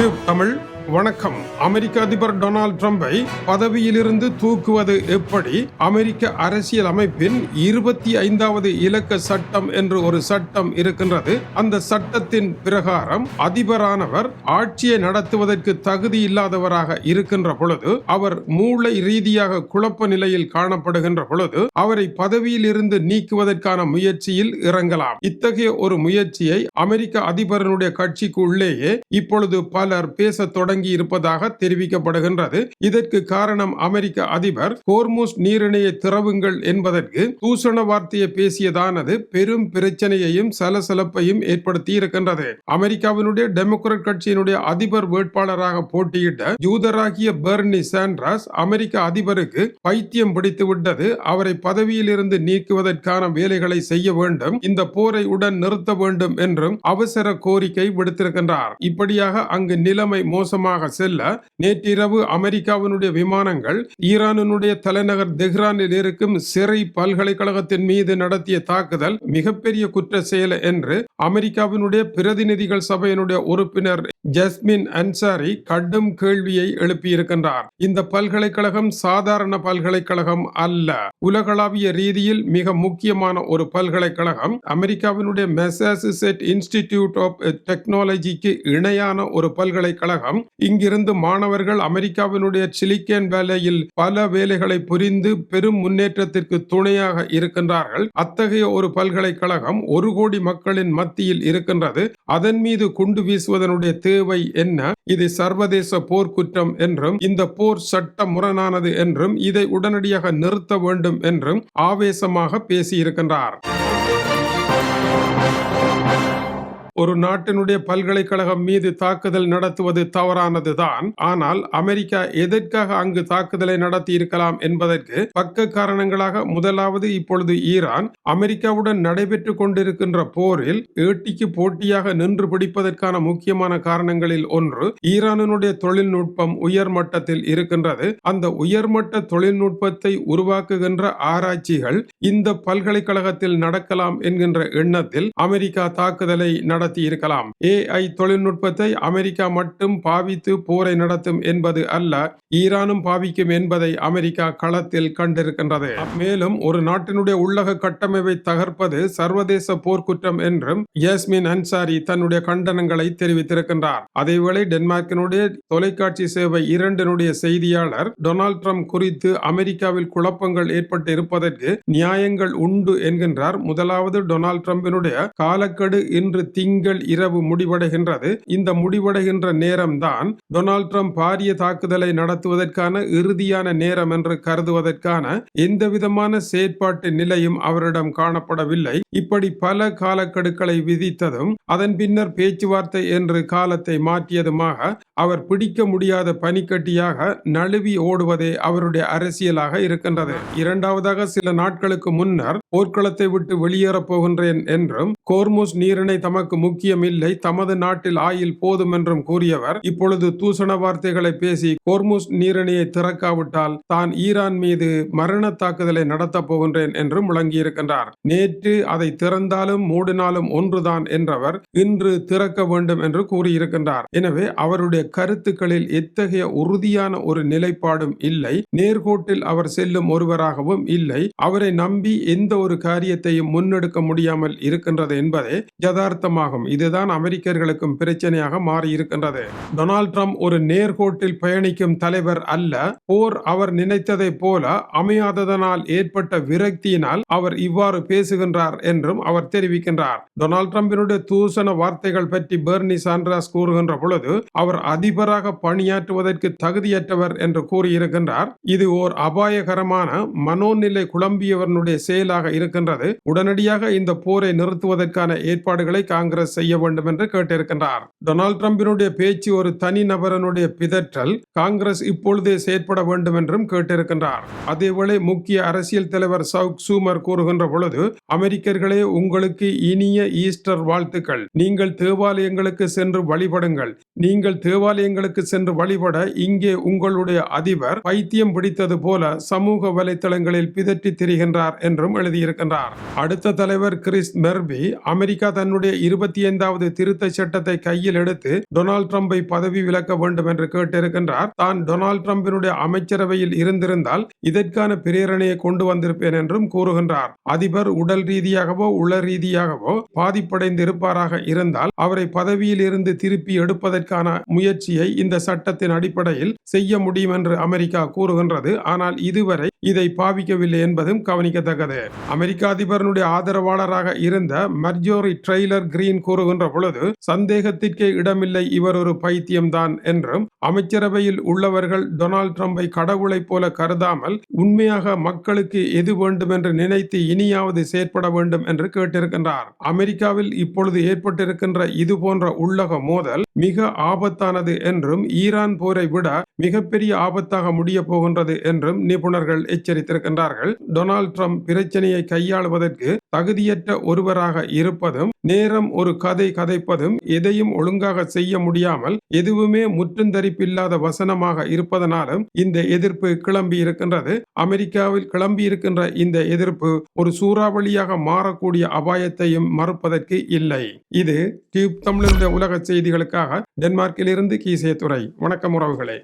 Tube Tamil வணக்கம். அமெரிக்க அதிபர் Donald ட்ரம்பை பதவியிலிருந்து தூக்குவது எப்படி? அமெரிக்க அரசியல் அமைப்பின் 25வது இலக்க சட்டம் என்று ஒரு சட்டம் இருக்கின்றது. அந்த சட்டத்தின் பிரகாரம் அதிபரானவர் ஆட்சியை நடத்துவதற்கு தகுதி இல்லாதவராக இருக்கின்ற பொழுது, அவர் மூளை ரீதியாக குழப்ப நிலையில் காணப்படுகின்ற பொழுது அவரை பதவியில் இருந்து நீக்குவதற்கான முயற்சியில் இறங்கலாம். இத்தகைய ஒரு முயற்சியை அமெரிக்க அதிபரனுடைய கட்சிக்கு உள்ளேயே இப்பொழுது பலர் பேச தொடங்கி இருப்பதாக தெரிவிக்கப்படுகின்றது. இதற்கு காரணம் அமெரிக்க அதிபர் ஹோர்முஸ் நீரிணையை திறவுங்கள் என்பதற்கு தூஷண வார்த்தையை பேசியதானது பெரும் பிரச்சனையையும் சலசலப்பையும் ஏற்படுத்தி இருக்கின்றது. அமெரிக்காவினுடைய டெமோக்ராட் கட்சியினுடைய அதிபர் வேட்பாளராக போட்டியிட்ட யூதராகிய பெர்னி சாண்டர்ஸ் அமெரிக்க அதிபருக்கு பைத்தியம் பிடித்து விட்டது, அவரை பதவியில் இருந்து நீக்குவதற்கான வேலைகளை செய்ய வேண்டும், இந்த போரை உடன் நிறுத்த வேண்டும் என்றும் அவசர கோரிக்கை விடுத்திருக்கின்றார். இப்படியாக அங்கு நிலைமை மோசமாக செல்ல நேற்றிரவு அமெரிக்காவினுடைய விமானங்கள் ஈரானுடைய தலைநகர் தெஹ்ரானில் இருக்கும் சிறை பல்கலைக்கழகத்தின் மீது நடத்திய தாக்குதல் மிகப்பெரிய குற்ற செயல் என்று அமெரிக்காவினுடைய பிரதிநிதிகள் சபையினுடைய உறுப்பினர் ஜஸ்மின் அன்சாரி கடும் கேள்வியை எழுப்பியிருக்கின்றார். இந்த பல்கலைக்கழகம் சாதாரண பல்கலைக்கழகம் அல்ல, உலகளாவிய ரீதியில் மிக முக்கியமான ஒரு பல்கலைக்கழகம். அமெரிக்காவினுடைய மெசாச்சுசெட்ஸ் இன்ஸ்டிடியூட் ஆஃப் டெக்னாலஜிக்கு இணையான ஒரு பல்கலைக்கழகம். இங்கிருந்து மாணவர்கள் அமெரிக்காவினுடைய சிலிக்கன் வேலையில் பல வேலைகளை புரிந்து பெரும் முன்னேற்றத்திற்கு துணையாக இருக்கின்றார்கள். அத்தகைய ஒரு பல்கலைக்கழகம் 1 கோடி மக்களின் மத்தியில் இருக்கின்றது. அதன் மீது குண்டு வீசுவதனுடைய தேவை என்ன? இது சர்வதேச போர்க்குற்றம் என்றும் இந்த போர் சட்ட முரணானது என்றும் இதை உடனடியாக நிறுத்த வேண்டும் என்றும் ஆவேசமாக பேசியிருக்கின்றார். ஒரு நாட்டினுடைய பல்கலைக்கழகம் மீது தாக்குதல் நடத்துவது தவறானதுதான். ஆனால் அமெரிக்கா எதற்காக அங்கு தாக்குதலை நடத்தி இருக்கலாம் என்பதற்கு பக்க காரணங்களாக முதலாவது, இப்பொழுது ஈரான் அமெரிக்காவுடன் நடைபெற்றுக் கொண்டிருக்கின்ற போரில் ஏட்டிக்கு போட்டியாக நின்று பிடிப்பதற்கான முக்கியமான காரணங்களில் ஒன்று ஈரானுடைய தொழில்நுட்பம் உயர்மட்டத்தில் இருக்கின்றது. அந்த உயர்மட்ட தொழில்நுட்பத்தை உருவாக்குகின்ற ஆராய்ச்சிகள் இந்த பல்கலைக்கழகத்தில் நடக்கலாம் என்கின்ற எண்ணத்தில் அமெரிக்கா தாக்குதலை நடத்தி இருக்கலாம். AI தொழில்நுட்பத்தை அமெரிக்கா மட்டும் பாவித்து போரை நடத்தும் என்பது அல்ல, ஈரானும் பாவிக்கும் என்பதை அமெரிக்கா களத்தில் கண்டிருக்கின்றது. மேலும் ஒரு நாட்டினுடைய உள்ளக கட்டமைப்பை தகர்ப்பது சர்வதேச போர்க்குற்றம் என்றும் ஜஸ்மின் அன்சாரி தன்னுடைய கண்டனங்களை தெரிவித்திருக்கின்றார். அதேவேளை டென்மார்க்கினுடைய தொலைக்காட்சி சேவை 2 செய்தியாளர் டொனால்ட் ட்ரம்ப் குறித்து அமெரிக்காவில் குழப்பங்கள் ஏற்பட்டு இருப்பதற்கு நியாயங்கள் உண்டு என்கின்றார். முதலாவது, டொனால்ட் ட்ரம்பினுடைய காலக்கெடு இன்று திங்கள் இரவு முடிவடைகின்றது. இந்த முடிவடைகின்ற நேரம் தான் டொனால்ட் ட்ரம்ப் பாரிய தாக்குதலை நடத்துவதற்கான இறுதியான நேரம் என்று கருதுவதற்கான எந்த விதமான செயற்பாட்டு நிலையும் அவரிடம் காணப்படவில்லை. இப்படி பல காலக்கெடுக்களை விதித்ததும் அதன் பின்னர் பேச்சுவார்த்தை என்று காலத்தை மாற்றியதுமாக அவர் பிடிக்க முடியாத பனிக்கட்டியாக நழுவி ஓடுவதே அவருடைய அரசியலாக இருக்கின்றது. இரண்டாவதாக, சில நாட்களுக்கு முன்னர் போர்க்களத்தை விட்டு வெளியேறப் போகின்றேன் என்றும் ஹோர்முஸ் நீரிணை தமக்கு முக்கியம் இல்லை, தமது நாட்டில் ஆயில் போதும் என்றும் கூறியவர் இப்பொழுது தூஷண வார்த்தைகளை பேசி ஹோர்முஸ் நீரிணையை திறக்காவிட்டால் தான் ஈரான் மீது மரண தாக்குதலை நடத்தப் போகின்றேன் என்று முழங்கியிருக்கின்றார். நேற்று அதை திறந்தாலும் மூடினாலும் ஒன்றுதான் என்றவர் இன்று திறக்க வேண்டும் என்று கூறியிருக்கின்றார். எனவே அவருடைய கருத்துக்களில் எத்தகைய உறுதியான ஒரு நிலைப்பாடும் இல்லை, நேர்கோட்டில் அவர் செல்லும் ஒருவராகவும் இல்லை. அவரை நம்பி எந்த ஒரு காரியத்தையும் முன்னெடுக்க முடியாமல் இருக்கின்றது என்பதே யதார்த்தமாகும். இதுதான் அமெரிக்கர்களுக்கும் பிரச்சனையாக மாறி இருக்கின்றது. டொனால்ட் ட்ரம்ப் ஒரு நேர்கோட்டில் பயணிக்கும் தலைவர் அல்ல. போர் அவர் நினைத்ததை போல அமையாததனால் ஏற்பட்ட விரக்தியினால் அவர் இவ்வாறு பேசுகின்றார் என்றும் அவர் தெரிவிக்கின்றார். டொனால்ட் ட்ரம்பினுடைய தூஷண வார்த்தைகள் பற்றி பெர்னி சாண்டர்ஸ் கூறுகின்ற பொழுது அவர் அதிபராக பணியாற்றுவதற்கு தகுதியற்றவர் என்று கூறியிருக்கின்றார். இது ஓர் அபாயகரமான மனோநிலை குழம்பியவனுடைய செயலாக இருக்கின்றது. உடனடியாக இந்த போரை நிறுத்துவதற்கான ஏற்பாடுகளை காங்கிரஸ் செய்ய வேண்டும் என்று கேட்டிருக்கின்றார். டொனால்ட் ட்ரம்பினுடைய பேச்சு ஒரு தனி நபரனுடைய பிதற்றல், காங்கிரஸ் இப்பொழுதே செயற்பட வேண்டும் என்றும் கேட்டிருக்கின்றார். அதேவேளை முக்கிய அரசியல் தலைவர் சவுக் சூமர் கூறுகின்ற பொழுது, அமெரிக்கர்களே, உங்களுக்கு இனிய ஈஸ்டர் வாழ்த்துக்கள். நீங்கள் தேவாலயங்களுக்கு சென்று வழிபடுங்கள். நீங்கள் தேவாலயங்களுக்கு சென்று வழிபட இங்கே உங்களுடைய அதிபர் பைத்தியம் பிடித்தது போல சமூக வலைத்தளங்களில் பிதற்றி திரிகின்றார் என்றும் எழுதியிருக்கிறார். சாட்டியிருக்கின்றார். அடுத்த தலைவர் கிறிஸ் மெர்பி அமெரிக்கா தன்னுடைய 25வது திருத்த சட்டத்தை கையில் எடுத்து டொனால்ட் ட்ரம்பை பதவி விலக்க வேண்டும் என்று கேட்டிருக்கின்றார். தான் டொனால்ட் ட்ரம்பினுடைய அமைச்சரவையில் இருந்திருந்தால் இதற்கான பிரேரணையை கொண்டு வந்திருப்பேன் என்றும் கூறுகின்றார். அதிபர் உடல் ரீதியாகவோ உள ரீதியாகவோ பாதிப்படைந்து இருப்பாராக இருந்தால் அவரை பதவியில் இருந்து திருப்பி எடுப்பதற்கான முயற்சியை இந்த சட்டத்தின் அடிப்படையில் செய்ய முடியும் என்று அமெரிக்கா கூறுகின்றது. ஆனால் இதுவரை இதை பாவிக்கவில்லை என்பதும் கவனிக்கத்தக்கது. அமெரிக்க அதிபருடைய ஆதரவாளராக இருந்த மர்ஜோரி ட்ரெய்லர் கிரீன் கூறுகின்ற பொழுது சந்தேகத்திற்கே இடமில்லை, இவர் ஒரு பைத்தியம்தான் என்றும் அமைச்சரவையில் உள்ளவர்கள் டொனால்ட் ட்ரம்பை கடவுளை போல கருதாமல் உண்மையாக மக்களுக்கு எது வேண்டும் என்று நினைத்து இனியாவது செயற்பட வேண்டும் என்று கேட்டிருக்கின்றார். அமெரிக்காவில் இப்பொழுது ஏற்பட்டிருக்கின்ற இது போன்ற உள்ளக மோதல் மிக ஆபத்தானது என்றும் ஈரான் போரை விட மிகப்பெரிய ஆபத்தாக முடிய போகின்றது என்றும் நிபுணர்கள் எச்சரித்திருக்கின்றார்கள். டொனால்ட் ட்ரம்ப் பிரச்சனையை கையாளுவதற்கு தகுதியற்ற ஒருவராக இருப்பதும், நேரம் ஒரு கதை கதைப்பதும், எதையும் ஒழுங்காக செய்ய முடியாமல் எதுவுமே முற்றுந்தரிப்பில்லாத வசனமாக இருப்பதனாலும் இந்த எதிர்ப்பு கிளம்பி இருக்கின்றது. அமெரிக்காவில் கிளம்பி இருக்கின்ற இந்த எதிர்ப்பு ஒரு சூறாவளியாக மாறக்கூடிய அபாயத்தையும் மறுப்பதற்கு இல்லை. இது டியூப் தமிழருடைய உலக செய்திகளுக்காக டென்மார்க்கில் இருந்து கீசே துறை. வணக்கம் உறவுகளே.